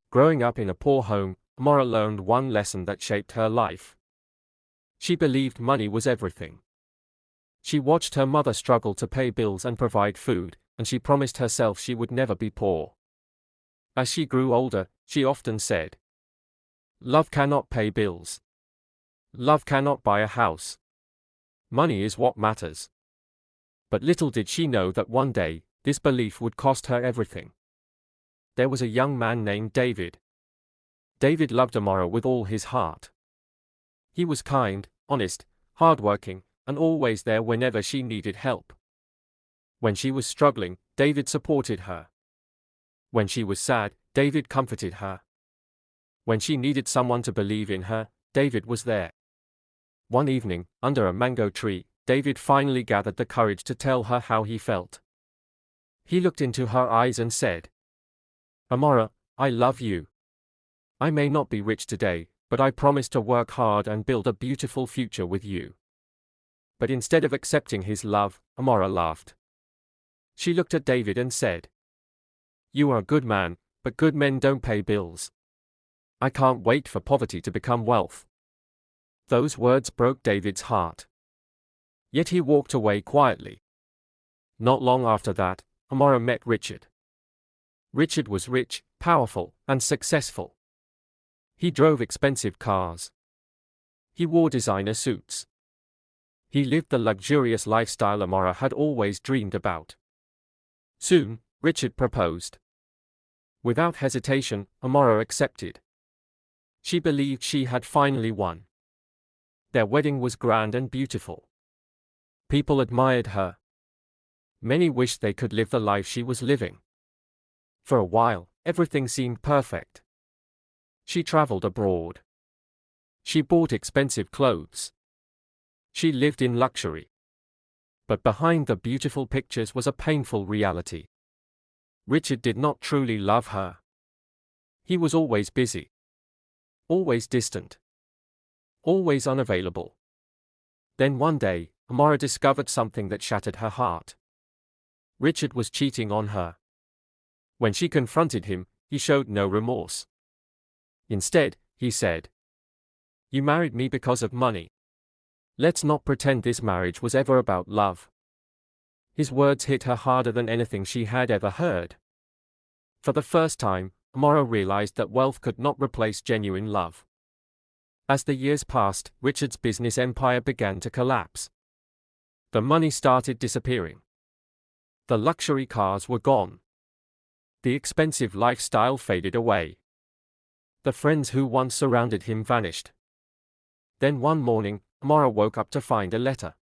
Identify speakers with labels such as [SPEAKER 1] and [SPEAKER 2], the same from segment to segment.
[SPEAKER 1] Growing up in a poor home, Amara learned one lesson that shaped her life. She believed money was everything. She watched her mother struggle to pay bills and provide food, and she promised herself she would never be poor. As she grew older, she often said, "Love cannot pay bills. Love cannot buy a house. Money is what matters." But little did she know that one day, this belief would cost her everything. There was a young man named David. David loved Amara with all his heart. He was kind, honest, hardworking, and always there whenever she needed help. When she was struggling, David supported her. When she was sad, David comforted her. When she needed someone to believe in her, David was there. One evening, under a mango tree, David finally gathered the courage to tell her how he felt. He looked into her eyes and said, "Amara, I love you. I may not be rich today, but I promise to work hard and build a beautiful future with you." But instead of accepting his love, Amara laughed. She looked at David and said, "You are a good man, but good men don't pay bills. I can't wait for poverty to become wealth." Those words broke David's heart. Yet he walked away quietly. Not long after that, Amara met Richard. Richard was rich, powerful, and successful. He drove expensive cars. He wore designer suits. He lived the luxurious lifestyle Amara had always dreamed about. Soon, Richard proposed. Without hesitation, Amara accepted. She believed she had finally won. Their wedding was grand and beautiful. People admired her. Many wished they could live the life she was living. For a while, everything seemed perfect. She traveled abroad. She bought expensive clothes. She lived in luxury. But behind the beautiful pictures was a painful reality. Richard did not truly love her. He was always busy. Always distant. Always unavailable. Then one day, Amara discovered something that shattered her heart. Richard was cheating on her. When she confronted him, he showed no remorse. Instead, he said, "You married me because of money. Let's not pretend this marriage was ever about love." His words hit her harder than anything she had ever heard. For the first time, Amara realized that wealth could not replace genuine love. As the years passed, Richard's business empire began to collapse. The money started disappearing. The luxury cars were gone. The expensive lifestyle faded away. The friends who once surrounded him vanished. Then one morning, Amara woke up to find a letter.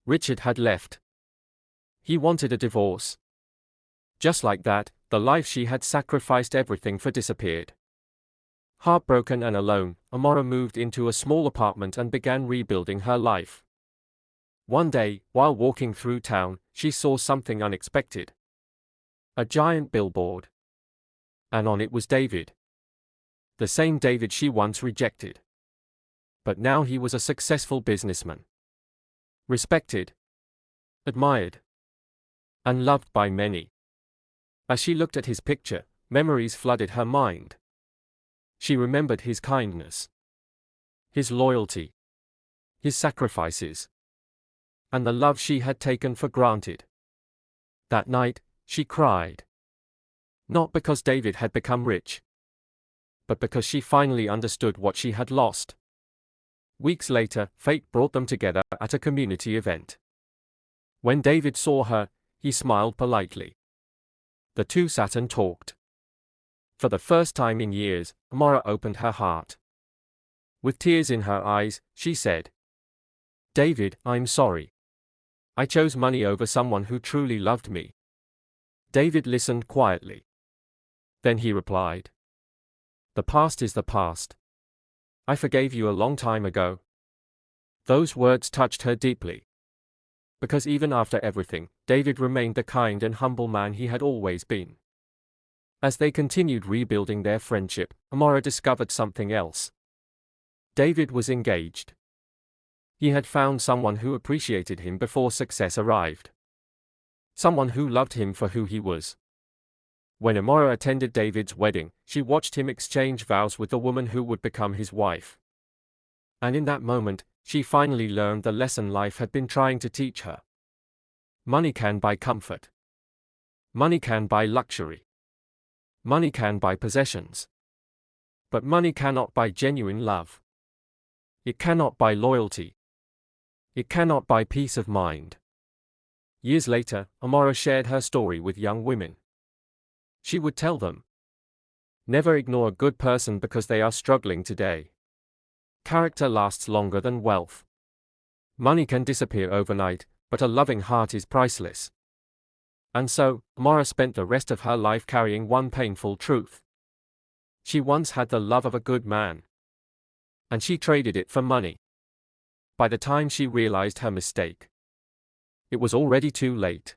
[SPEAKER 1] Richard had left. He wanted a divorce. Just like that, the life she had sacrificed everything for disappeared. Heartbroken and alone, Amara moved into a small apartment and began rebuilding her life. One day, while walking through town, she saw something unexpected. A giant billboard. And on it was David. The same David she once rejected. But now he was a successful businessman. Respected. Admired. And loved by many. As she looked at his picture, memories flooded her mind. She remembered his kindness. His loyalty. His sacrifices. And the love she had taken for granted. That night, she cried. Not because David had become rich, but because she finally understood what she had lost. Weeks later, fate brought them together at a community event. When David saw her, he smiled politely. The two sat and talked. For the first time in years, Amara opened her heart. With tears in her eyes, she said, "David, I'm sorry. I chose money over someone who truly loved me." David listened quietly. Then he replied, "The past is the past. I forgave you a long time ago." Those words touched her deeply. Because even after everything, David remained the kind and humble man he had always been. As they continued rebuilding their friendship, Amara discovered something else. David was engaged. He had found someone who appreciated him before success arrived. Someone who loved him for who he was. When Amara attended David's wedding, she watched him exchange vows with the woman who would become his wife. And in that moment, she finally learned the lesson life had been trying to teach her. Money can buy comfort. Money can buy luxury. Money can buy possessions. But money cannot buy genuine love. It cannot buy loyalty. It cannot buy peace of mind. Years later, Amara shared her story with young women. She would tell them, never ignore a good person because they are struggling today. Character lasts longer than wealth. Money can disappear overnight, but a loving heart is priceless. And so, Amara spent the rest of her life carrying one painful truth. She once had the love of a good man. And she traded it for money. By the time she realized her mistake, it was already too late.